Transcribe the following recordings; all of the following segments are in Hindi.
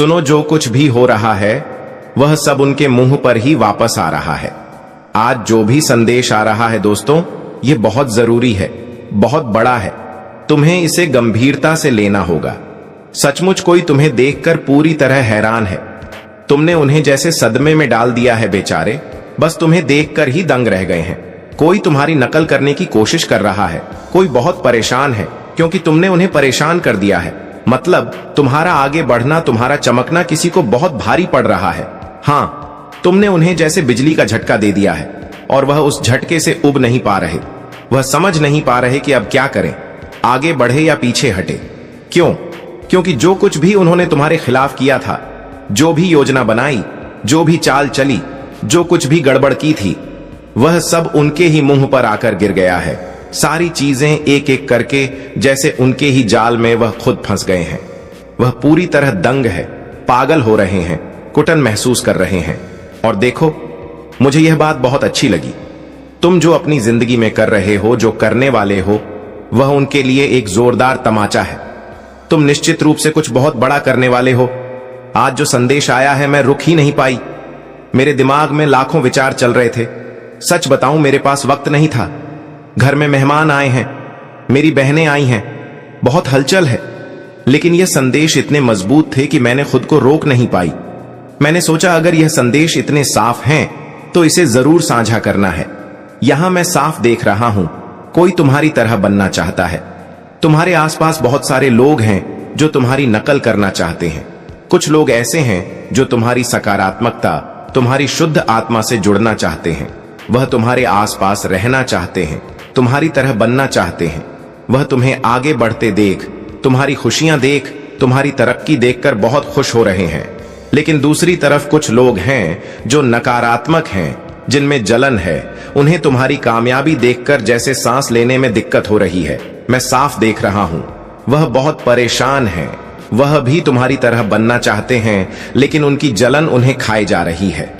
सुनो, जो कुछ भी हो रहा है वह सब उनके मुंह पर ही वापस आ रहा है। आज जो भी संदेश आ रहा है दोस्तों, ये बहुत जरूरी है, बहुत बड़ा है। तुम्हें इसे गंभीरता से लेना होगा। सचमुच कोई तुम्हें देखकर पूरी तरह हैरान है। तुमने उन्हें जैसे सदमे में डाल दिया है बेचारे, बस तुम्हें देखकर ही दंग रह गए हैं। कोई तुम्हारी नकल करने की कोशिश कर रहा है, कोई बहुत परेशान है क्योंकि तुमने उन्हें परेशान कर दिया है। मतलब तुम्हारा आगे बढ़ना, तुम्हारा चमकना किसी को बहुत भारी पड़ रहा है। हाँ, तुमने उन्हें जैसे बिजली का झटका दे दिया है और वह उस झटके से उब नहीं पा रहे। वह समझ नहीं पा रहे कि अब क्या करें, आगे बढ़े या पीछे हटे। क्यों? क्योंकि जो कुछ भी उन्होंने तुम्हारे खिलाफ किया था, जो भी योजना बनाई, जो भी चाल चली, जो कुछ भी गड़बड़ की थी, वह सब उनके ही मुंह पर आकर गिर गया है। सारी चीजें एक एक करके जैसे उनके ही जाल में वह खुद फंस गए हैं। वह पूरी तरह दंग है, पागल हो रहे हैं, कुटन महसूस कर रहे हैं। और देखो, मुझे यह बात बहुत अच्छी लगी। तुम जो अपनी जिंदगी में कर रहे हो, जो करने वाले हो, वह उनके लिए एक जोरदार तमाचा है। तुम निश्चित रूप से कुछ बहुत बड़ा करने वाले हो। आज जो संदेश आया है, मैं रुक ही नहीं पाई। मेरे दिमाग में लाखों विचार चल रहे थे। सच बताऊं, मेरे पास वक्त नहीं था। घर में मेहमान आए हैं, मेरी बहनें आई हैं, बहुत हलचल है। लेकिन यह संदेश इतने मजबूत थे कि मैंने खुद को रोक नहीं पाई। मैंने सोचा, अगर यह संदेश इतने साफ हैं तो इसे जरूर साझा करना है। यहां मैं साफ देख रहा हूं, कोई तुम्हारी तरह बनना चाहता है। तुम्हारे आसपास बहुत सारे लोग हैं जो तुम्हारी नकल करना चाहते हैं। कुछ लोग ऐसे हैं जो तुम्हारी सकारात्मकता, तुम्हारी शुद्ध आत्मा से जुड़ना चाहते हैं। वह तुम्हारे आसपास रहना चाहते हैं, तुम्हारी तरह बनना चाहते हैं। वह तुम्हें आगे बढ़ते देख, तुम्हारी खुशियां देख, तुम्हारी तरक्की देखकर बहुत खुश हो रहे हैं। लेकिन दूसरी तरफ कुछ लोग हैं जो नकारात्मक हैं, जिनमें जलन है। उन्हें तुम्हारी कामयाबी देखकर जैसे सांस लेने में दिक्कत हो रही है। मैं साफ देख रहा हूं, वह बहुत परेशान हैं। वह भी तुम्हारी तरह बनना चाहते हैं, लेकिन उनकी जलन उन्हें खाए जा रही है।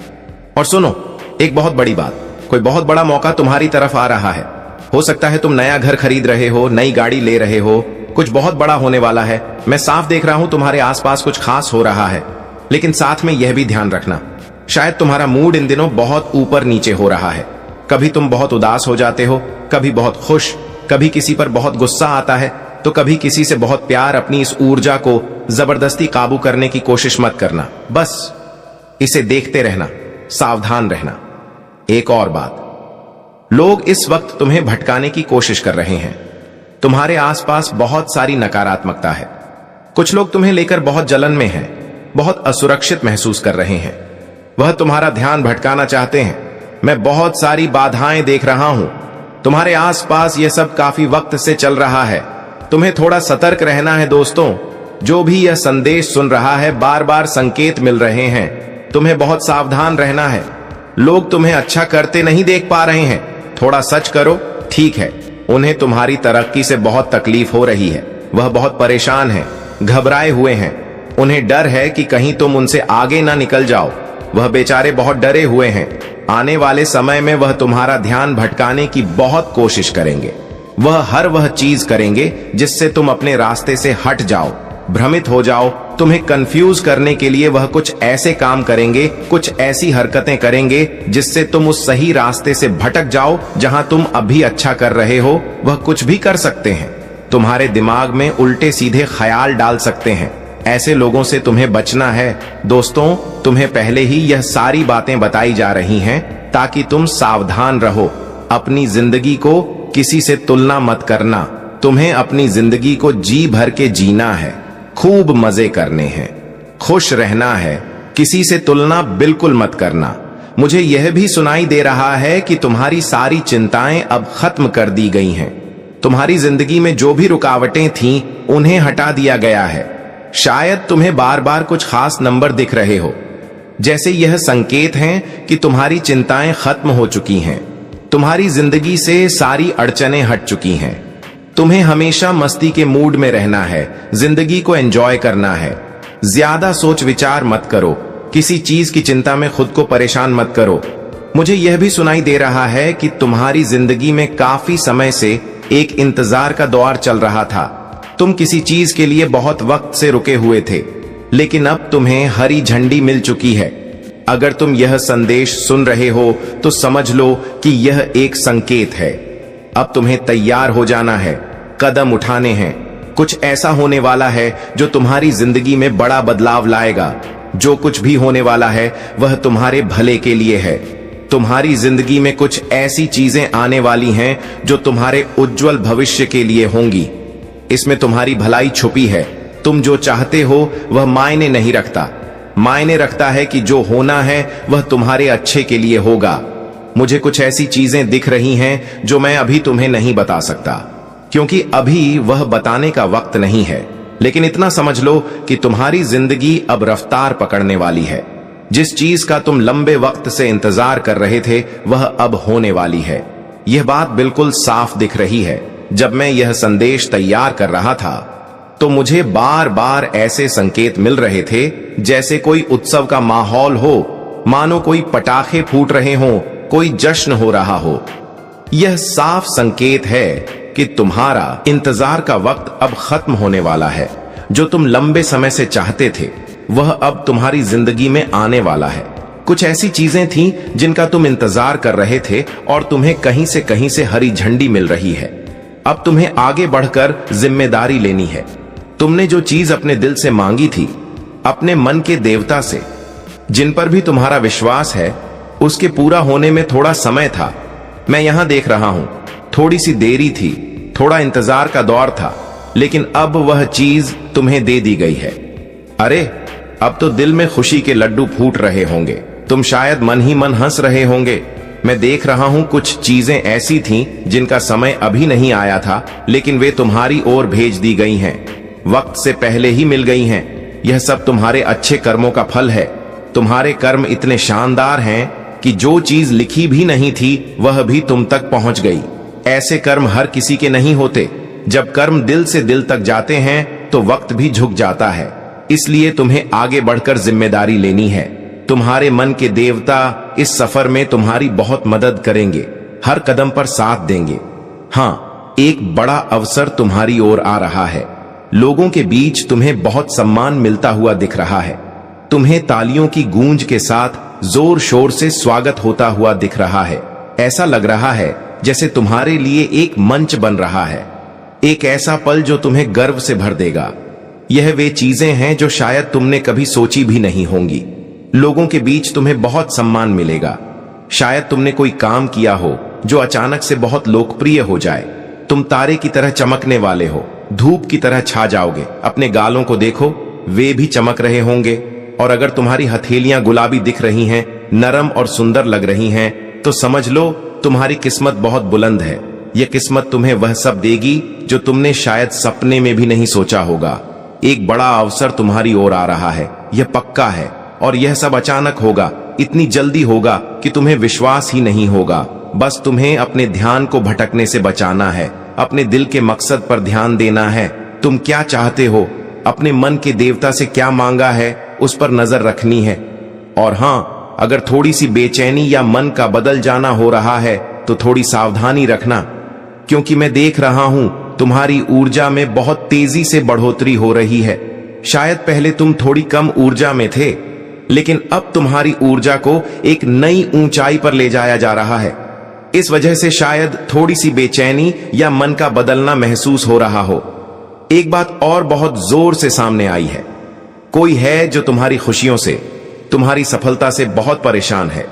और सुनो, एक बहुत बड़ी बात, कोई बहुत बड़ा मौका तुम्हारी तरफ आ रहा है। हो सकता है तुम नया घर खरीद रहे हो, नई गाड़ी ले रहे हो, कुछ बहुत बड़ा होने वाला है। मैं साफ देख रहा हूं तुम्हारे आसपास कुछ खास हो रहा है। लेकिन साथ में यह भी ध्यान रखना, शायद तुम्हारा मूड इन दिनों बहुत ऊपर नीचे हो रहा है। कभी तुम बहुत उदास हो जाते हो, कभी बहुत खुश, कभी किसी पर बहुत गुस्सा आता है, तो कभी किसी से बहुत प्यार। अपनी इस ऊर्जा को जबरदस्ती काबू करने की कोशिश मत करना, बस इसे देखते रहना, सावधान रहना। एक और बात, लोग इस वक्त तुम्हें भटकाने की कोशिश कर रहे हैं। तुम्हारे आसपास बहुत सारी नकारात्मकता है। कुछ लोग तुम्हें लेकर बहुत जलन में हैं, बहुत असुरक्षित महसूस कर रहे हैं। वह तुम्हारा ध्यान भटकाना चाहते हैं। मैं बहुत सारी बाधाएं देख रहा हूं। तुम्हारे आसपास यह सब काफी वक्त से चल रहा है। तुम्हें थोड़ा सतर्क रहना है दोस्तों। जो भी यह संदेश सुन रहा है, बार बार संकेत मिल रहे हैं। तुम्हें बहुत सावधान रहना है। लोग तुम्हें अच्छा करते नहीं देख पा रहे हैं। थोड़ा सच करो, ठीक है, उन्हें तुम्हारी तरक्की से बहुत तकलीफ हो रही है। वह बहुत परेशान हैं, घबराए हुए हैं। उन्हें डर है कि कहीं तुम उनसे आगे ना निकल जाओ। वह बेचारे बहुत डरे हुए हैं। आने वाले समय में वह तुम्हारा ध्यान भटकाने की बहुत कोशिश करेंगे। वह चीज करेंगे जिससे तुम अपने रास्ते से हट जाओ, भ्रमित हो जाओ। तुम्हें कंफ्यूज करने के लिए वह कुछ ऐसे काम करेंगे, कुछ ऐसी हरकतें करेंगे जिससे तुम उस सही रास्ते से भटक जाओ जहां तुम अभी अच्छा कर रहे हो। वह कुछ भी कर सकते हैं, तुम्हारे दिमाग में उल्टे सीधे ख्याल डाल सकते हैं। ऐसे लोगों से तुम्हें बचना है दोस्तों। तुम्हें पहले ही यह सारी बातें बताई जा रही हैं ताकि तुम सावधान रहो। अपनी जिंदगी को किसी से तुलना मत करना। तुम्हें अपनी जिंदगी को जी भर के जीना है, खूब मजे करने हैं, खुश रहना है। किसी से तुलना बिल्कुल मत करना। मुझे यह भी सुनाई दे रहा है कि तुम्हारी सारी चिंताएं अब खत्म कर दी गई हैं। तुम्हारी जिंदगी में जो भी रुकावटें थीं, उन्हें हटा दिया गया है। शायद तुम्हें बार बार कुछ खास नंबर दिख रहे हो, जैसे यह संकेत हैं कि तुम्हारी चिंताएं खत्म हो चुकी हैं। तुम्हारी जिंदगी से सारी अड़चनें हट चुकी हैं। तुम्हें हमेशा मस्ती के मूड में रहना है, जिंदगी को एंजॉय करना है। ज्यादा सोच विचार मत करो, किसी चीज की चिंता में खुद को परेशान मत करो। मुझे यह भी सुनाई दे रहा है कि तुम्हारी जिंदगी में काफी समय से एक इंतजार का दौर चल रहा था। तुम किसी चीज के लिए बहुत वक्त से रुके हुए थे। लेकिन अब तुम्हें हरी झंडी मिल चुकी है। अगर तुम यह संदेश सुन रहे हो तो समझ लो कि यह एक संकेत है। अब तुम्हें तैयार हो जाना है, कदम उठाने हैं। कुछ ऐसा होने वाला है जो तुम्हारी जिंदगी में बड़ा बदलाव लाएगा। जो कुछ भी होने वाला है वह तुम्हारे भले के लिए है। तुम्हारी जिंदगी में कुछ ऐसी चीजें आने वाली हैं जो तुम्हारे उज्जवल भविष्य के लिए होंगी। इसमें तुम्हारी भलाई छुपी है। तुम जो चाहते हो वह मायने नहीं रखता। मायने रखता है कि जो होना है वह तुम्हारे अच्छे के लिए होगा। मुझे कुछ ऐसी चीजें दिख रही हैं जो मैं अभी तुम्हें नहीं बता सकता, क्योंकि अभी वह बताने का वक्त नहीं है। लेकिन इतना समझ लो कि तुम्हारी जिंदगी अब रफ्तार पकड़ने वाली है। जिस चीज का तुम लंबे वक्त से इंतजार कर रहे थे वह अब होने वाली है। यह बात बिल्कुल साफ दिख रही है। जब मैं यह संदेश तैयार कर रहा था तो मुझे बार बार ऐसे संकेत मिल रहे थे जैसे कोई उत्सव का माहौल हो, मानो कोई पटाखे फूट रहे हों, कोई जश्न हो रहा हो। यह साफ संकेत है कि तुम्हारा इंतजार का वक्त अब खत्म होने वाला है। जो तुम लंबे समय से चाहते थे वह अब तुम्हारी जिंदगी में आने वाला है। कुछ ऐसी चीजें थीं जिनका तुम इंतजार कर रहे थे और तुम्हें कहीं से हरी झंडी मिल रही है। अब तुम्हें आगे बढ़कर जिम्मेदारी लेनी है। तुमने जो चीज अपने दिल से मांगी थी, अपने मन के देवता से, जिन पर भी तुम्हारा विश्वास है, उसके पूरा होने में थोड़ा समय था। मैं यहां देख रहा हूं, थोड़ी सी देरी थी, थोड़ा इंतजार का दौर था, लेकिन अब वह चीज तुम्हें दे दी गई है। अरे, अब तो दिल में खुशी के लड्डू फूट रहे होंगे। तुम शायद मन ही मन हंस रहे होंगे। मैं देख रहा हूं कुछ चीजें ऐसी थीं जिनका समय अभी नहीं आया था, लेकिन वे तुम्हारी ओर भेज दी गई हैं, वक्त से पहले ही मिल गई हैं। यह सब तुम्हारे अच्छे कर्मों का फल है। तुम्हारे कर्म इतने शानदार हैं कि जो चीज लिखी भी नहीं थी वह भी तुम तक पहुंच गई। ऐसे कर्म हर किसी के नहीं होते। जब कर्म दिल से दिल तक जाते हैं तो वक्त भी झुक जाता है। इसलिए तुम्हें आगे बढ़कर जिम्मेदारी लेनी है। तुम्हारे मन के देवता इस सफर में तुम्हारी बहुत मदद करेंगे, हर कदम पर साथ देंगे। हाँ, एक बड़ा अवसर तुम्हारी ओर आ रहा है। लोगों के बीच तुम्हें बहुत सम्मान मिलता हुआ दिख रहा है। तुम्हें तालियों की गूंज के साथ जोर शोर से स्वागत होता हुआ दिख रहा है। ऐसा लग रहा है जैसे तुम्हारे लिए एक मंच बन रहा है, एक ऐसा पल जो तुम्हें गर्व से भर देगा। यह वे चीजें हैं जो शायद तुमने कभी सोची भी नहीं होंगी। लोगों के बीच तुम्हें बहुत सम्मान मिलेगा। शायद तुमने कोई काम किया हो जो अचानक से बहुत लोकप्रिय हो जाए। तुम तारे की तरह चमकने वाले हो, धूप की तरह छा जाओगे। अपने गालों को देखो, वे भी चमक रहे होंगे। और अगर तुम्हारी हथेलियां गुलाबी दिख रही हैं, नरम और सुंदर लग रही हैं, तो समझ लो तुम्हारी किस्मत बहुत बुलंद है। यह किस्मत तुम्हें वह सब देगी जो तुमने शायद सपने में भी नहीं सोचा होगा। एक बड़ा अवसर तुम्हारी ओर आ रहा है, यह पक्का है। और यह सब अचानक होगा, इतनी जल्दी होगा कि तुम्हें विश्वास ही नहीं होगा। बस तुम्हें अपने ध्यान को भटकने से बचाना है, अपने दिल के मकसद पर ध्यान देना है। तुम क्या चाहते हो, अपने मन के देवता से क्या मांगा है, उस पर नजर रखनी है। और हाँ, अगर थोड़ी सी बेचैनी या मन का बदल जाना हो रहा है तो थोड़ी सावधानी रखना, क्योंकि मैं देख रहा हूं तुम्हारी ऊर्जा में बहुत तेजी से बढ़ोतरी हो रही है। शायद पहले तुम थोड़ी कम ऊर्जा में थे, लेकिन अब तुम्हारी ऊर्जा को एक नई ऊंचाई पर ले जाया जा रहा है। इस वजह से शायद थोड़ी सी बेचैनी या मन का बदलना महसूस हो रहा हो। एक बात और बहुत जोर से सामने आई है। कोई है जो तुम्हारी खुशियों से, तुम्हारी सफलता से बहुत परेशान है।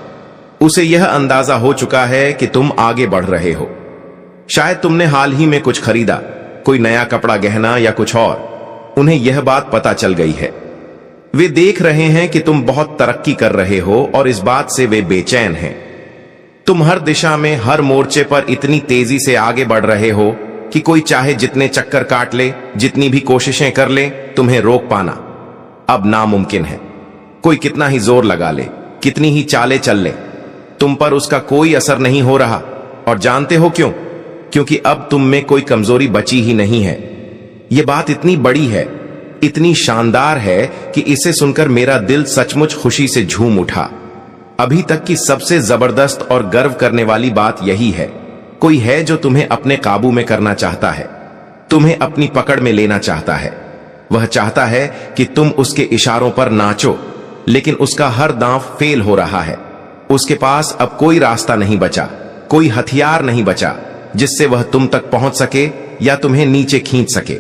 उसे यह अंदाजा हो चुका है कि तुम आगे बढ़ रहे हो। शायद तुमने हाल ही में कुछ खरीदा, कोई नया कपड़ा, गहना या कुछ और। उन्हें यह बात पता चल गई है। वे देख रहे हैं कि तुम बहुत तरक्की कर रहे हो और इस बात से वे बेचैन हैं। तुम हर दिशा में, हर मोर्चे पर इतनी तेजी से आगे बढ़ रहे हो कि कोई चाहे जितने चक्कर काट ले, जितनी भी कोशिशें कर ले, तुम्हें रोक पाना अब नामुमकिन है। कोई कितना ही जोर लगा ले, कितनी ही चालें चल ले, तुम पर उसका कोई असर नहीं हो रहा। और जानते हो क्यों? क्योंकि अब तुम में कोई कमजोरी बची ही नहीं है। यह बात इतनी बड़ी है, इतनी शानदार है कि इसे सुनकर मेरा दिल सचमुच खुशी से झूम उठा। अभी तक की सबसे जबरदस्त और गर्व करने वाली बात यही है। कोई है जो तुम्हें अपने काबू में करना चाहता है, तुम्हें अपनी पकड़ में लेना चाहता है। वह चाहता है कि तुम उसके इशारों पर नाचो, लेकिन उसका हर दांव फेल हो रहा है। उसके पास अब कोई रास्ता नहीं बचा, कोई हथियार नहीं बचा जिससे वह तुम तक पहुंच सके या तुम्हें नीचे खींच सके।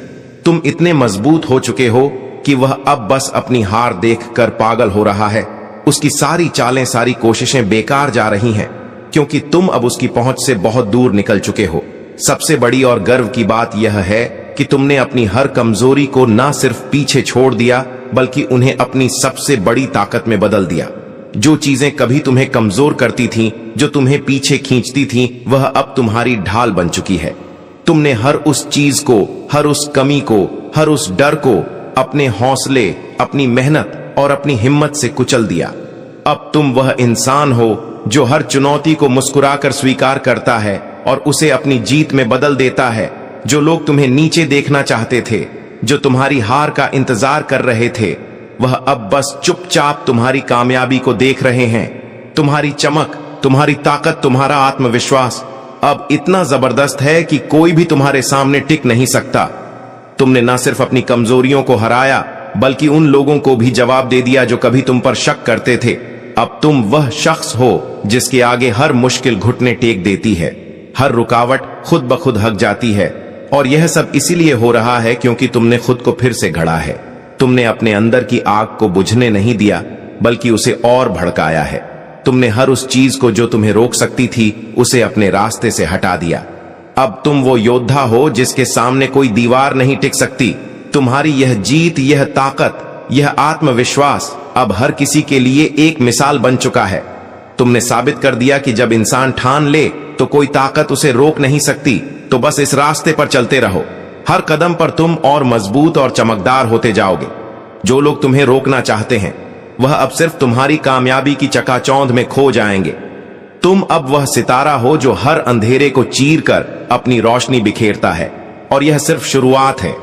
तुम इतने मजबूत हो चुके हो कि वह अब बस अपनी हार देखकर पागल हो रहा है। उसकी सारी चालें, सारी कोशिशें बेकार जा रही हैं, क्योंकि तुम अब उसकी पहुंच से बहुत दूर निकल चुके हो। सबसे बड़ी और गर्व की बात यह है कि तुमने अपनी हर कमजोरी को न सिर्फ पीछे छोड़ दिया, बल्कि उन्हें अपनी सबसे बड़ी ताकत में बदल दिया। जो चीजें कभी तुम्हें कमजोर करती थीं, जो तुम्हें पीछे खींचती थीं, वह अब तुम्हारी ढाल बन चुकी है। तुमने हर उस चीज को, हर उस कमी को, हर उस डर को अपने हौसले, अपनी मेहनत और अपनी हिम्मत से कुचल दिया। अब तुम वह इंसान हो जो हर चुनौती को मुस्कुराकर स्वीकार करता है और उसे अपनी जीत में बदल देता है। जो लोग तुम्हें नीचे देखना चाहते थे, जो तुम्हारी हार का इंतजार कर रहे थे, वह अब बस चुपचाप तुम्हारी कामयाबी को देख रहे हैं। तुम्हारी चमक, तुम्हारी ताकत, तुम्हारा आत्मविश्वास अब इतना जबरदस्त है कि कोई भी तुम्हारे सामने टिक नहीं सकता। तुमने न सिर्फ अपनी कमजोरियों को हराया, बल्कि उन लोगों को भी जवाब दे दिया जो कभी तुम पर शक करते थे। अब तुम वह शख्स हो जिसके आगे हर मुश्किल घुटने टेक देती है, हर रुकावट खुद ब खुद हट जाती है। और यह सब इसीलिए हो रहा है क्योंकि तुमने खुद को फिर से गढ़ा है। तुमने अपने अंदर की आग को बुझने नहीं दिया, बल्कि उसे और भड़काया है। तुमने हर उस चीज को जो तुम्हें रोक सकती थी, उसे अपने रास्ते से हटा दिया। अब तुम वो योद्धा हो जिसके सामने कोई दीवार नहीं टिक सकती। तुम्हारी यह जीत, यह ताकत, यह आत्मविश्वास अब हर किसी के लिए एक मिसाल बन चुका है। तुमने साबित कर दिया कि जब इंसान ठान ले तो कोई ताकत उसे रोक नहीं सकती। तो बस इस रास्ते पर चलते रहो। हर कदम पर तुम और मजबूत और चमकदार होते जाओगे। जो लोग तुम्हें रोकना चाहते हैं, वह अब सिर्फ तुम्हारी कामयाबी की चकाचौंध में खो जाएंगे। तुम अब वह सितारा हो जो हर अंधेरे को चीर कर अपनी रोशनी बिखेरता है। और यह सिर्फ शुरुआत है।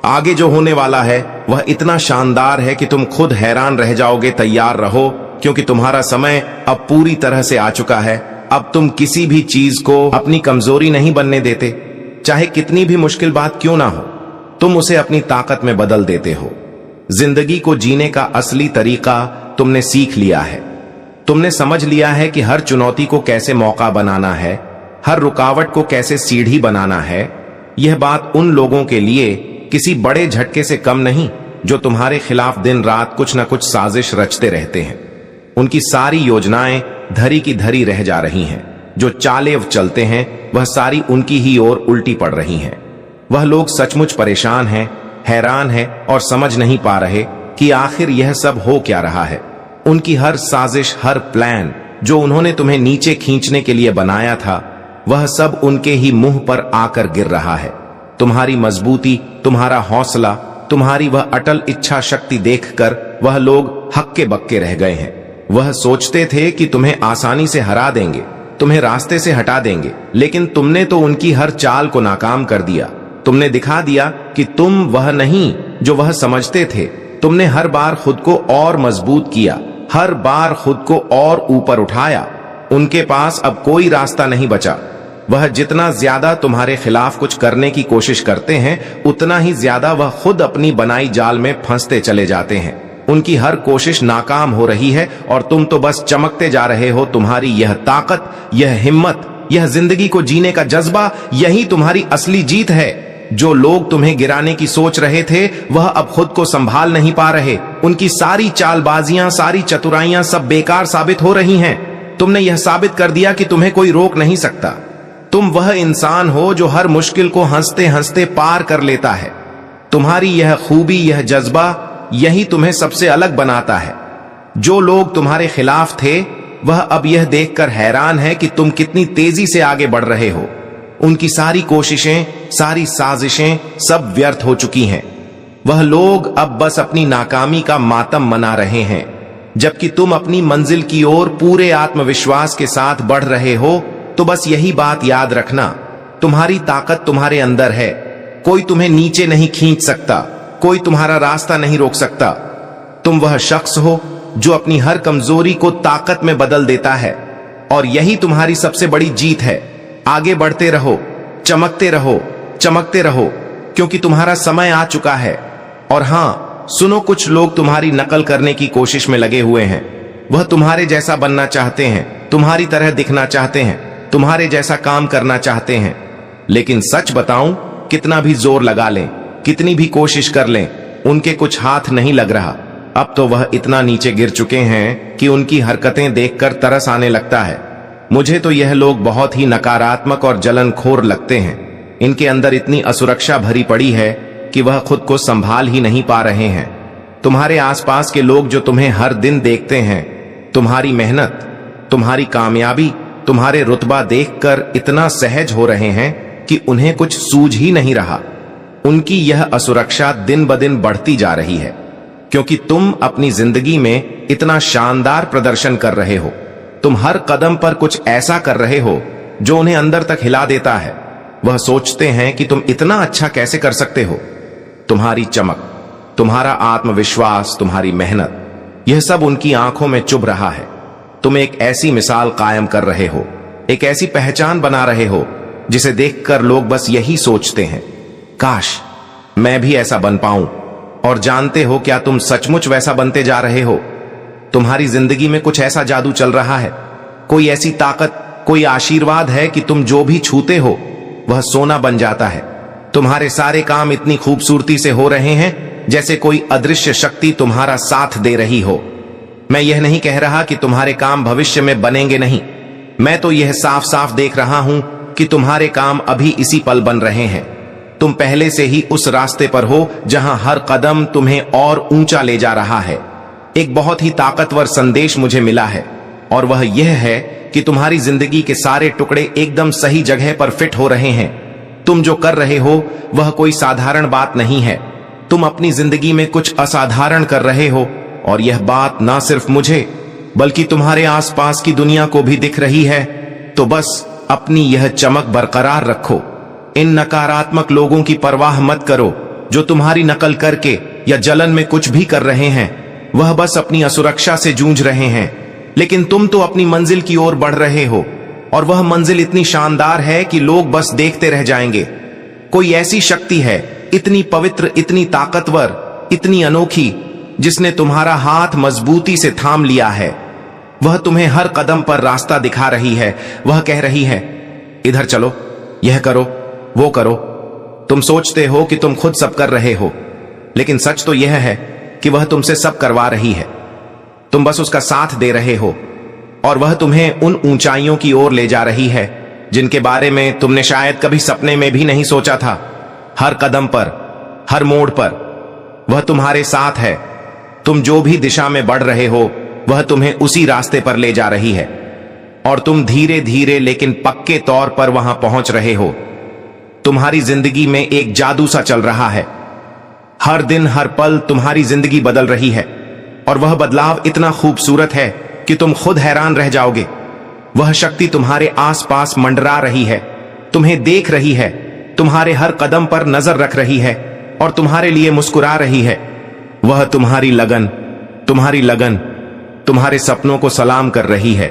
आगे जो होने वाला है वह इतना शानदार है कि तुम खुद हैरान रह जाओगे। तैयार रहो, क्योंकि तुम्हारा समय अब पूरी तरह से आ चुका है। अब तुम किसी भी चीज को अपनी कमजोरी नहीं बनने देते, चाहे कितनी भी मुश्किल बात क्यों ना हो। तुम उसे अपनी ताकत में बदल देते हो। जिंदगी को जीने का असली तरीका तुमने सीख लिया है। तुमने समझ लिया है कि हर चुनौती को कैसे मौका बनाना है, हर रुकावट को कैसे सीढ़ी बनाना है। यह बात उन लोगों के लिए किसी बड़े झटके से कम नहीं जो तुम्हारे खिलाफ दिन रात कुछ न कुछ साजिश रचते रहते हैं। उनकी सारी योजनाएं धरी की धरी रह जा रही हैं। जो चालें चलते हैं वह सारी उनकी ही ओर उल्टी पड़ रही हैं। वह लोग सचमुच परेशान हैं, हैरान हैं और समझ नहीं पा रहे कि आखिर यह सब हो क्या रहा है। उनकी हर साजिश, हर प्लान जो उन्होंने तुम्हें नीचे खींचने के लिए बनाया था, वह सब उनके ही मुंह पर आकर गिर रहा है। तुम्हारी मजबूती, तुम्हारा हौसला, तुम्हारी वह अटल इच्छा शक्ति देखकर वह लोग हक्के बक्के रह गए हैं। वह सोचते थे कि तुम्हें आसानी से हरा देंगे, तुम्हें रास्ते से हटा देंगे, लेकिन तुमने तो उनकी हर चाल को नाकाम कर दिया। तुमने दिखा दिया कि तुम वह नहीं जो वह समझते थे। तुमने हर बार खुद को और मजबूत किया, हर बार खुद को और ऊपर उठाया। उनके पास अब कोई रास्ता नहीं बचा। वह जितना ज्यादा तुम्हारे खिलाफ कुछ करने की कोशिश करते हैं, उतना ही ज्यादा वह खुद अपनी बनाई जाल में फंसते चले जाते हैं। उनकी हर कोशिश नाकाम हो रही है और तुम तो बस चमकते जा रहे हो। तुम्हारी यह ताकत, यह हिम्मत, यह जिंदगी को जीने का जज्बा, यही तुम्हारी असली जीत है। जो लोग तुम्हें गिराने की सोच रहे थे, वह अब खुद को संभाल नहीं पा रहे। उनकी सारी चालबाजियां, सारी चतुराइयां सब बेकार साबित हो रही हैं। तुमने यह साबित कर दिया कि तुम्हें कोई रोक नहीं सकता। तुम वह इंसान हो जो हर मुश्किल को हंसते हंसते पार कर लेता है। तुम्हारी यह खूबी, यह जज्बा, यही तुम्हें सबसे अलग बनाता है। जो लोग तुम्हारे खिलाफ थे, वह अब यह देखकर हैरान है कि तुम कितनी तेजी से आगे बढ़ रहे हो। उनकी सारी कोशिशें, सारी साजिशें सब व्यर्थ हो चुकी हैं। वह लोग अब बस अपनी नाकामी का मातम मना रहे हैं, जबकि तुम अपनी मंजिल की ओर पूरे आत्मविश्वास के साथ बढ़ रहे हो। तो बस यही बात याद रखना, तुम्हारी ताकत तुम्हारे अंदर है। कोई तुम्हें नीचे नहीं खींच सकता, कोई तुम्हारा रास्ता नहीं रोक सकता। तुम वह शख्स हो जो अपनी हर कमजोरी को ताकत में बदल देता है, और यही तुम्हारी सबसे बड़ी जीत है। आगे बढ़ते रहो, चमकते रहो, चमकते रहो, क्योंकि तुम्हारा समय आ चुका है। और हाँ, सुनो, कुछ लोग तुम्हारी नकल करने की कोशिश में लगे हुए हैं। वह तुम्हारे जैसा बनना चाहते हैं, तुम्हारी तरह दिखना चाहते हैं, तुम्हारे जैसा काम करना चाहते हैं। लेकिन सच बताऊं, कितना भी जोर लगा लें, कितनी भी कोशिश कर लें, उनके कुछ हाथ नहीं लग रहा। अब तो वह इतना नीचे गिर चुके हैं कि उनकी हरकतें देखकर तरस आने लगता है। मुझे तो यह लोग बहुत ही नकारात्मक और जलनखोर लगते हैं। इनके अंदर इतनी असुरक्षा भरी पड़ी है कि वह खुद को संभाल ही नहीं पा रहे हैं। तुम्हारे आसपास के लोग जो तुम्हें हर दिन देखते हैं, तुम्हारी मेहनत, तुम्हारी कामयाबी, तुम्हारे रुतबा देखकर इतना सहज हो रहे हैं कि उन्हें कुछ सूझ ही नहीं रहा। उनकी यह असुरक्षा दिन ब दिन बढ़ती जा रही है, क्योंकि तुम अपनी जिंदगी में इतना शानदार प्रदर्शन कर रहे हो। तुम हर कदम पर कुछ ऐसा कर रहे हो जो उन्हें अंदर तक हिला देता है। वह सोचते हैं कि तुम इतना अच्छा कैसे कर सकते हो। तुम्हारी चमक, तुम्हारा आत्मविश्वास, तुम्हारी मेहनत, यह सब उनकी आंखों में चुभ रहा है। तुम एक ऐसी मिसाल कायम कर रहे हो, एक ऐसी पहचान बना रहे हो जिसे देखकर लोग बस यही सोचते हैं, काश मैं भी ऐसा बन पाऊं। और जानते हो क्या, तुम सचमुच वैसा बनते जा रहे हो। तुम्हारी जिंदगी में कुछ ऐसा जादू चल रहा है, कोई ऐसी ताकत, कोई आशीर्वाद है कि तुम जो भी छूते हो वह सोना बन जाता है। तुम्हारे सारे काम इतनी खूबसूरती से हो रहे हैं जैसे कोई अदृश्य शक्ति तुम्हारा साथ दे रही हो। मैं यह नहीं कह रहा कि तुम्हारे काम भविष्य में बनेंगे नहीं। मैं तो यह साफ साफ देख रहा हूं कि तुम्हारे काम अभी इसी पल बन रहे हैं। तुम पहले से ही उस रास्ते पर हो जहां हर कदम तुम्हें और ऊंचा ले जा रहा है। एक बहुत ही ताकतवर संदेश मुझे मिला है, और वह यह है कि तुम्हारी जिंदगी के सारे टुकड़े एकदम सही जगह पर फिट हो रहे हैं। तुम जो कर रहे हो वह कोई साधारण बात नहीं है। तुम अपनी जिंदगी में कुछ असाधारण कर रहे हो, और यह बात ना सिर्फ मुझे बल्कि तुम्हारे आसपास की दुनिया को भी दिख रही है। तो बस अपनी यह चमक बरकरार रखो। इन नकारात्मक लोगों की परवाह मत करो जो तुम्हारी नकल करके या जलन में कुछ भी कर रहे हैं। वह बस अपनी असुरक्षा से जूझ रहे हैं, लेकिन तुम तो अपनी मंजिल की ओर बढ़ रहे हो, और वह मंजिल इतनी शानदार है कि लोग बस देखते रह जाएंगे। कोई ऐसी शक्ति है, इतनी पवित्र, इतनी ताकतवर, इतनी अनोखी, जिसने तुम्हारा हाथ मजबूती से थाम लिया है। वह तुम्हें हर कदम पर रास्ता दिखा रही है। वह कह रही है, इधर चलो, यह करो, वो करो। तुम सोचते हो कि तुम खुद सब कर रहे हो, लेकिन सच तो यह है कि वह तुमसे सब करवा रही है। तुम बस उसका साथ दे रहे हो, और वह तुम्हें उन ऊंचाइयों की ओर ले जा रही है जिनके बारे में तुमने शायद कभी सपने में भी नहीं सोचा था। हर कदम पर, हर मोड़ पर वह तुम्हारे साथ है। तुम जो भी दिशा में बढ़ रहे हो वह तुम्हें उसी रास्ते पर ले जा रही है, और तुम धीरे धीरे लेकिन पक्के तौर पर वहां पहुंच रहे हो। तुम्हारी जिंदगी में एक जादू सा चल रहा है। हर दिन, हर पल तुम्हारी जिंदगी बदल रही है, और वह बदलाव इतना खूबसूरत है कि तुम खुद हैरान रह जाओगे। वह शक्ति तुम्हारे आसपास मंडरा रही है, तुम्हें देख रही है, तुम्हारे हर कदम पर नजर रख रही है, और तुम्हारे लिए मुस्कुरा रही है। वह तुम्हारी लगन, तुम्हारे सपनों को सलाम कर रही है।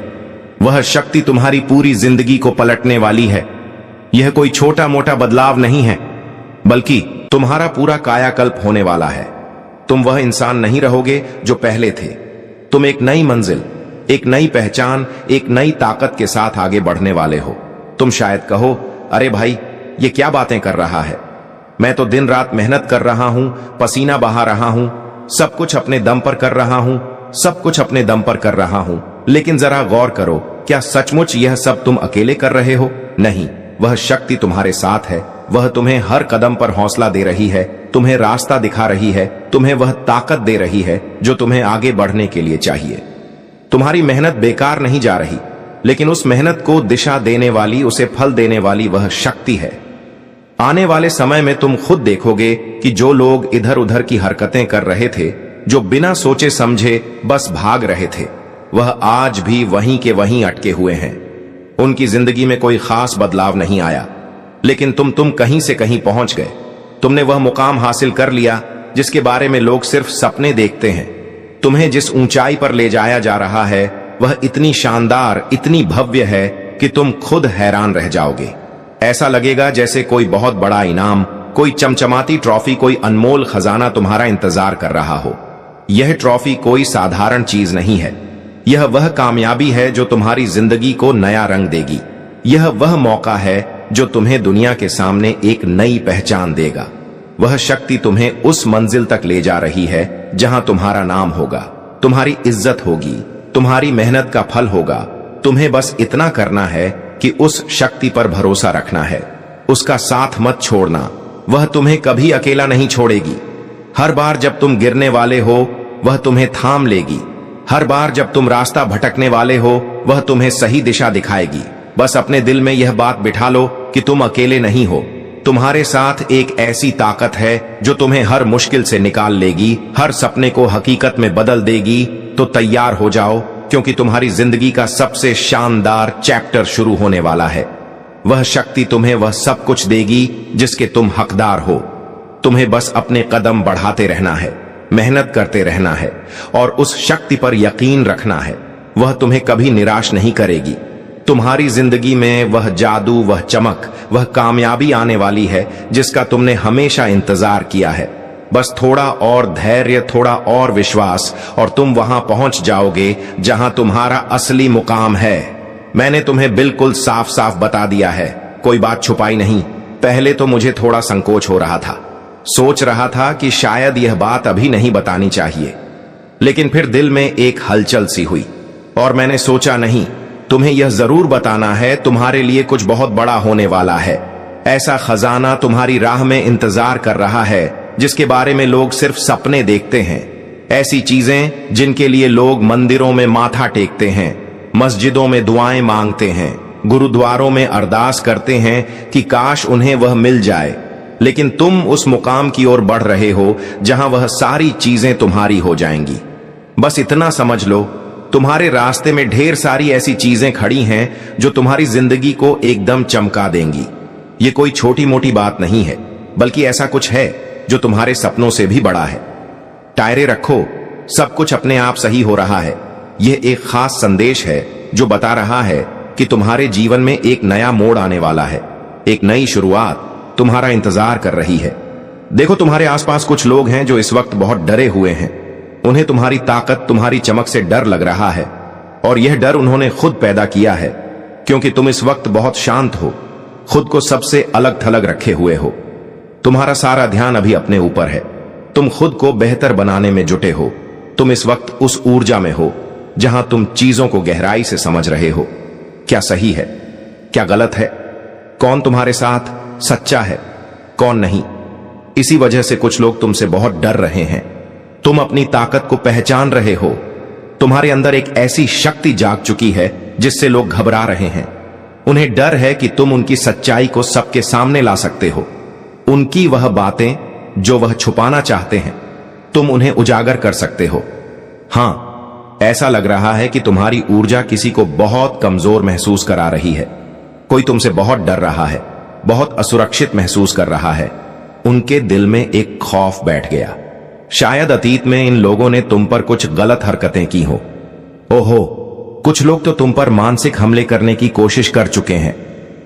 वह शक्ति तुम्हारी पूरी जिंदगी को पलटने वाली है। यह कोई छोटा मोटा बदलाव नहीं है, बल्कि तुम्हारा पूरा कायाकल्प होने वाला है। तुम वह इंसान नहीं रहोगे जो पहले थे। तुम एक नई मंजिल, एक नई पहचान, एक नई ताकत के साथ आगे बढ़ने वाले हो। तुम शायद कहो, अरे भाई, ये क्या बातें कर रहा है। मैं तो दिन रात मेहनत कर रहा हूं, पसीना बहा रहा हूं, सब कुछ अपने दम पर कर रहा हूं, सब कुछ अपने दम पर कर रहा हूं। लेकिन जरा गौर करो, क्या सचमुच यह सब तुम अकेले कर रहे हो? नहीं, वह शक्ति तुम्हारे साथ है। वह तुम्हें हर कदम पर हौसला दे रही है, तुम्हें रास्ता दिखा रही है, तुम्हें वह ताकत दे रही है जो तुम्हें आगे बढ़ने के लिए चाहिए। तुम्हारी मेहनत बेकार नहीं जा रही, लेकिन उस मेहनत को दिशा देने वाली, उसे फल देने वाली वह शक्ति है। आने वाले समय में तुम खुद देखोगे कि जो लोग इधर उधर की हरकतें कर रहे थे, जो बिना सोचे समझे बस भाग रहे थे, वह आज भी वहीं के वहीं अटके हुए हैं। उनकी जिंदगी में कोई खास बदलाव नहीं आया, लेकिन तुम कहीं से कहीं पहुंच गए। तुमने वह मुकाम हासिल कर लिया जिसके बारे में लोग सिर्फ सपने देखते हैं। तुम्हें जिस ऊंचाई पर ले जाया जा रहा है वह इतनी शानदार, इतनी भव्य है कि तुम खुद हैरान रह जाओगे। ऐसा लगेगा जैसे कोई बहुत बड़ा इनाम, कोई चमचमाती ट्रॉफी, कोई अनमोल खजाना तुम्हारा इंतजार कर रहा हो। यह ट्रॉफी कोई साधारण चीज नहीं है। यह वह कामयाबी है जो तुम्हारी जिंदगी को नया रंग देगी। यह वह मौका है जो तुम्हें दुनिया के सामने एक नई पहचान देगा। वह शक्ति तुम्हें उस मंजिल तक ले जा रही है जहां तुम्हारा नाम होगा, तुम्हारी इज्जत होगी, तुम्हारी मेहनत का फल होगा। तुम्हें बस इतना करना है कि उस शक्ति पर भरोसा रखना है, उसका साथ मत छोड़ना। वह तुम्हें कभी अकेला नहीं छोड़ेगी। हर बार जब तुम गिरने वाले हो वह तुम्हें थाम लेगी। हर बार जब तुम रास्ता भटकने वाले हो वह तुम्हें सही दिशा दिखाएगी। बस अपने दिल में यह बात बिठा लो कि तुम अकेले नहीं हो। तुम्हारे साथ एक ऐसी ताकत है जो तुम्हें हर मुश्किल से निकाल लेगी, हर सपने को हकीकत में बदल देगी। तो तैयार हो जाओ, क्योंकि तुम्हारी जिंदगी का सबसे शानदार चैप्टर शुरू होने वाला है। वह शक्ति तुम्हें वह सब कुछ देगी जिसके तुम हकदार हो। तुम्हें बस अपने कदम बढ़ाते रहना है, मेहनत करते रहना है और उस शक्ति पर यकीन रखना है। वह तुम्हें कभी निराश नहीं करेगी। तुम्हारी जिंदगी में वह जादू, वह चमक, वह कामयाबी आने वाली है जिसका तुमने हमेशा इंतजार किया है। बस थोड़ा और धैर्य, थोड़ा और विश्वास और तुम वहां पहुंच जाओगे जहां तुम्हारा असली मुकाम है। मैंने तुम्हें बिल्कुल साफ साफ बता दिया है, कोई बात छुपाई नहीं। पहले तो मुझे थोड़ा संकोच हो रहा था, सोच रहा था कि शायद यह बात अभी नहीं बतानी चाहिए, लेकिन फिर दिल में एक हलचल सी हुई और मैंने सोचा नहीं, तुम्हें यह जरूर बताना है। तुम्हारे लिए कुछ बहुत बड़ा होने वाला है। ऐसा खजाना तुम्हारी राह में इंतजार कर रहा है जिसके बारे में लोग सिर्फ सपने देखते हैं। ऐसी चीजें जिनके लिए लोग मंदिरों में माथा टेकते हैं, मस्जिदों में दुआएं मांगते हैं, गुरुद्वारों में अरदास करते हैं कि काश उन्हें वह मिल जाए। लेकिन तुम उस मुकाम की ओर बढ़ रहे हो जहां वह सारी चीजें तुम्हारी हो जाएंगी। बस इतना समझ लो, तुम्हारे रास्ते में ढेर सारी ऐसी चीजें खड़ी हैं जो तुम्हारी जिंदगी को एकदम चमका देंगी। ये कोई छोटी मोटी बात नहीं है, बल्कि ऐसा कुछ है जो तुम्हारे सपनों से भी बड़ा है। टायरे रखो, सब कुछ अपने आप सही हो रहा है। यह एक खास संदेश है जो बता रहा है कि तुम्हारे जीवन में एक नया मोड़ आने वाला है। एक नई शुरुआत तुम्हारा इंतजार कर रही है। देखो, तुम्हारे आसपास कुछ लोग हैं जो इस वक्त बहुत डरे हुए हैं। उन्हें तुम्हारी ताकत, तुम्हारी चमक से डर लग रहा है और यह डर उन्होंने खुद पैदा किया है, क्योंकि तुम इस वक्त बहुत शांत हो, खुद को सबसे अलग थलग रखे हुए हो। तुम्हारा सारा ध्यान अभी अपने ऊपर है। तुम खुद को बेहतर बनाने में जुटे हो। तुम इस वक्त उस ऊर्जा में हो जहां तुम चीजों को गहराई से समझ रहे हो। क्या सही है, क्या गलत है, कौन तुम्हारे साथ सच्चा है, कौन नहीं। इसी वजह से कुछ लोग तुमसे बहुत डर रहे हैं। तुम अपनी ताकत को पहचान रहे हो। तुम्हारे अंदर एक ऐसी शक्ति जाग चुकी है जिससे लोग घबरा रहे हैं। उन्हें डर है कि तुम उनकी सच्चाई को सबके सामने ला सकते हो। उनकी वह बातें जो वह छुपाना चाहते हैं, तुम उन्हें उजागर कर सकते हो। हां, ऐसा लग रहा है कि तुम्हारी ऊर्जा किसी को बहुत कमजोर महसूस करा रही है। कोई तुमसे बहुत डर रहा है, बहुत असुरक्षित महसूस कर रहा है। उनके दिल में एक खौफ बैठ गया। शायद अतीत में इन लोगों ने तुम पर कुछ गलत हरकतें की हो। ओहो, कुछ लोग तो तुम पर मानसिक हमले करने की कोशिश कर चुके हैं।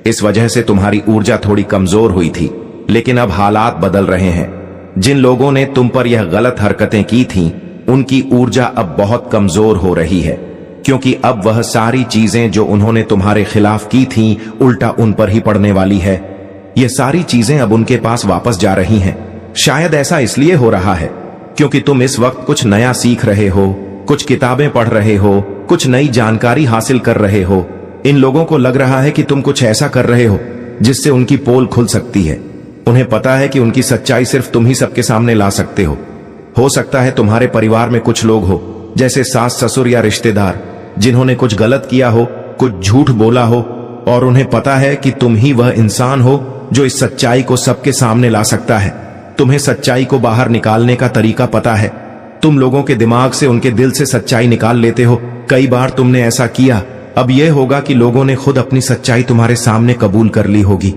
इस वजह से तुम्हारी ऊर्जा थोड़ी कमजोर हुई थी, लेकिन अब हालात बदल रहे हैं। जिन लोगों ने तुम पर यह गलत हरकतें की थीं, उनकी ऊर्जा अब बहुत कमजोर हो रही है, क्योंकि अब वह सारी चीजें जो उन्होंने तुम्हारे खिलाफ की थीं, उल्टा उन पर ही पड़ने वाली है। ये सारी चीजें अब उनके पास वापस जा रही हैं। शायद ऐसा इसलिए हो रहा है क्योंकि तुम इस वक्त कुछ नया सीख रहे हो, कुछ किताबें पढ़ रहे हो, कुछ नई जानकारी हासिल कर रहे हो। इन लोगों को लग रहा है कि तुम कुछ ऐसा कर रहे हो जिससे उनकी पोल खुल सकती है। उन्हें पता है कि उनकी सच्चाई सिर्फ तुम ही सबके सामने ला सकते हो सकता है तुम्हारे परिवार में कुछ लोग हो, जैसे सास, ससुर या रिश्तेदार, जिन्होंने कुछ गलत किया हो, कुछ झूठ बोला हो, और उन्हें पता है कि तुम ही वह इंसान हो जो इस सच्चाई को सबके सामने ला सकता है। तुम्हें सच्चाई को बाहर निकालने का तरीका पता है। तुम लोगों के दिमाग से, उनके दिल से सच्चाई निकाल लेते हो। कई बार तुमने ऐसा किया। अब यह होगा कि लोगों ने खुद अपनी सच्चाई तुम्हारे सामने कबूल कर ली होगी।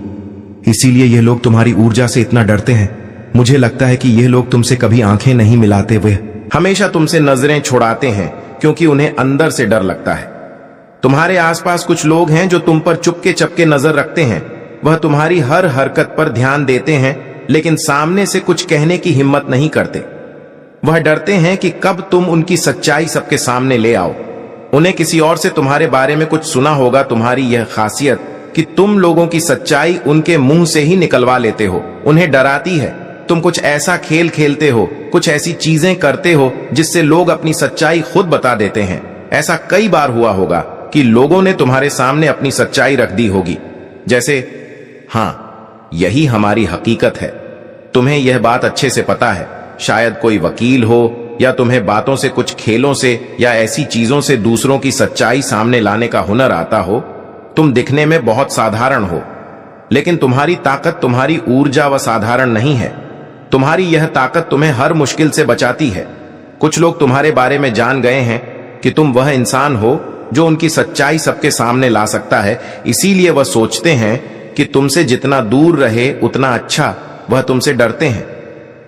इसीलिए ये लोग तुम्हारी ऊर्जा से इतना डरते हैं। मुझे लगता है कि ये लोग तुमसे कभी आंखें नहीं मिलाते हुए हमेशा तुमसे नजरें छुड़ाते हैं, क्योंकि उन्हें अंदर से डर लगता है। तुम्हारे आसपास कुछ लोग हैं जो तुम पर चुपके चपके नजर रखते हैं। वह तुम्हारी हर हरकत पर ध्यान देते हैं, लेकिन सामने से कुछ कहने की हिम्मत नहीं करते। वह डरते हैं कि कब तुम उनकी सच्चाई सबके सामने ले आओ। उन्हें किसी और से तुम्हारे बारे में कुछ सुना होगा, तुम्हारी यह खासियत कि तुम लोगों की सच्चाई उनके मुंह से ही निकलवा लेते हो। उन्हें डराती है तुम कुछ ऐसा खेल खेलते हो, कुछ ऐसी चीजें करते हो जिससे लोग अपनी सच्चाई खुद बता देते हैं। ऐसा कई बार हुआ होगा कि लोगों ने तुम्हारे सामने अपनी सच्चाई रख दी होगी, जैसे हाँ, यही हमारी हकीकत है। तुम्हें यह बात अच्छे से पता है। शायद कोई वकील हो या तुम्हें बातों से, कुछ खेलों से या ऐसी चीजों से दूसरों की सच्चाई सामने लाने का हुनर आता हो। तुम दिखने में बहुत साधारण हो, लेकिन तुम्हारी ताकत, तुम्हारी ऊर्जा वह साधारण नहीं है। तुम्हारी यह ताकत तुम्हें हर मुश्किल से बचाती है। कुछ लोग तुम्हारे बारे में जान गए हैं कि तुम वह इंसान हो जो उनकी सच्चाई सबके सामने ला सकता है। इसीलिए वह सोचते हैं कि तुमसे जितना दूर रहे उतना अच्छा। वह तुमसे डरते हैं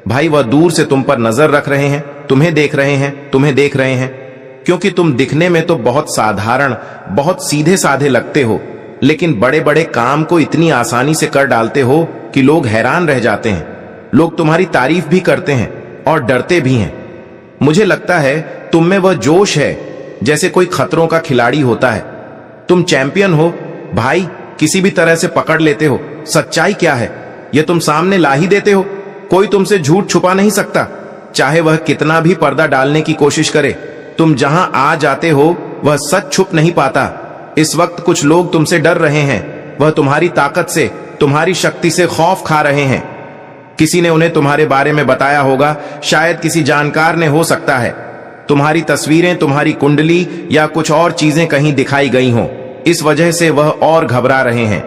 भाई। वह दूर से तुम पर नजर रख रहे हैं, तुम्हें देख रहे हैं, तुम्हें देख रहे हैं, क्योंकि तुम दिखने में तो बहुत साधारण, बहुत सीधे साधे लगते हो, लेकिन बड़े बड़े काम को इतनी आसानी से कर डालते हो कि लोग हैरान रह जाते हैं। लोग तुम्हारी तारीफ भी करते हैं और डरते भी हैं। मुझे लगता है तुम में वह जोश है जैसे कोई खतरों का खिलाड़ी होता है। तुम चैंपियन हो भाई, किसी भी तरह से पकड़ लेते हो। सच्चाई क्या है यह तुम सामने ला ही देते हो। कोई तुमसे झूठ छुपा नहीं सकता, चाहे वह कितना भी पर्दा डालने की कोशिश करे। तुम जहां आ जाते हो वह सच छुप नहीं पाता। इस वक्त कुछ लोग तुमसे डर रहे हैं। वह तुम्हारी ताकत से, तुम्हारी शक्ति से खौफ खा रहे हैं। किसी ने उन्हें तुम्हारे बारे में बताया होगा, शायद किसी जानकार ने, हो सकता है तुम्हारी तस्वीरें, तुम्हारी कुंडली या कुछ और चीजें कहीं दिखाई गई हों। इस वजह से वह और घबरा रहे हैं,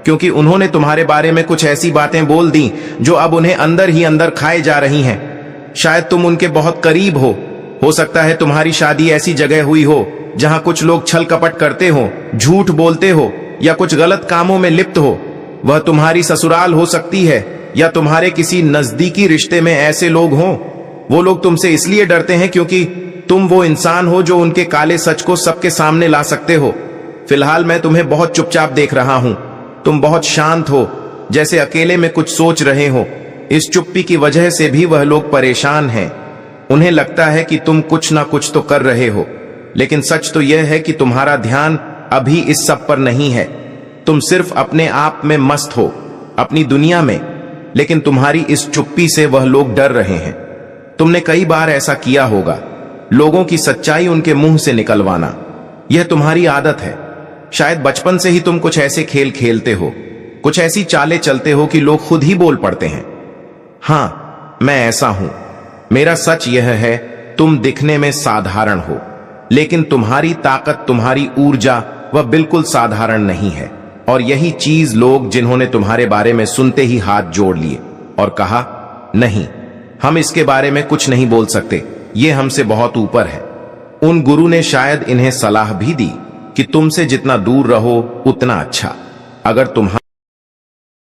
क्योंकि उन्होंने तुम्हारे बारे में कुछ ऐसी बातें बोल दी जो अब उन्हें अंदर ही अंदर खाए जा रही हैं। शायद तुम उनके बहुत करीब हो सकता है तुम्हारी शादी ऐसी जगह हुई हो जहां कुछ लोग छल कपट करते हो, झूठ बोलते हो या कुछ गलत कामों में लिप्त हो। वह तुम्हारी ससुराल हो सकती है या तुम्हारे किसी नजदीकी रिश्ते में ऐसे लोग हों। वो लोग तुमसे इसलिए डरते हैं क्योंकि तुम वो इंसान हो जो उनके काले सच को सबके सामने ला सकते हो। फिलहाल मैं तुम्हें बहुत चुपचाप देख रहा हूं। तुम बहुत शांत हो, जैसे अकेले में कुछ सोच रहे हो। इस चुप्पी की वजह से भी वह लोग परेशान हैं। उन्हें लगता है कि तुम कुछ ना कुछ तो कर रहे हो, लेकिन सच तो यह है कि तुम्हारा ध्यान अभी इस सब पर नहीं है। तुम सिर्फ अपने आप में मस्त हो, अपनी दुनिया में, लेकिन तुम्हारी इस चुप्पी से वह लोग डर रहे हैं। तुमने कई बार ऐसा किया होगा, लोगों की सच्चाई उनके मुंह से निकलवाना। यह तुम्हारी आदत है। शायद बचपन से ही तुम कुछ ऐसे खेल खेलते हो, कुछ ऐसी चालें चलते हो कि लोग खुद ही बोल पड़ते हैं। हाँ, मैं ऐसा हूं। मेरा सच यह है, तुम दिखने में साधारण हो, लेकिन तुम्हारी ताकत, तुम्हारी ऊर्जा वह बिल्कुल साधारण नहीं है। और यही चीज लोग, जिन्होंने तुम्हारे बारे में सुनते ही हाथ जोड़ लिए और कहा, नहीं, हम इसके बारे में कुछ नहीं बोल सकते, ये हमसे बहुत ऊपर है। उन गुरु ने शायद इन्हें सलाह भी दी कि तुमसे जितना दूर रहो उतना अच्छा। अगर तुम्हारा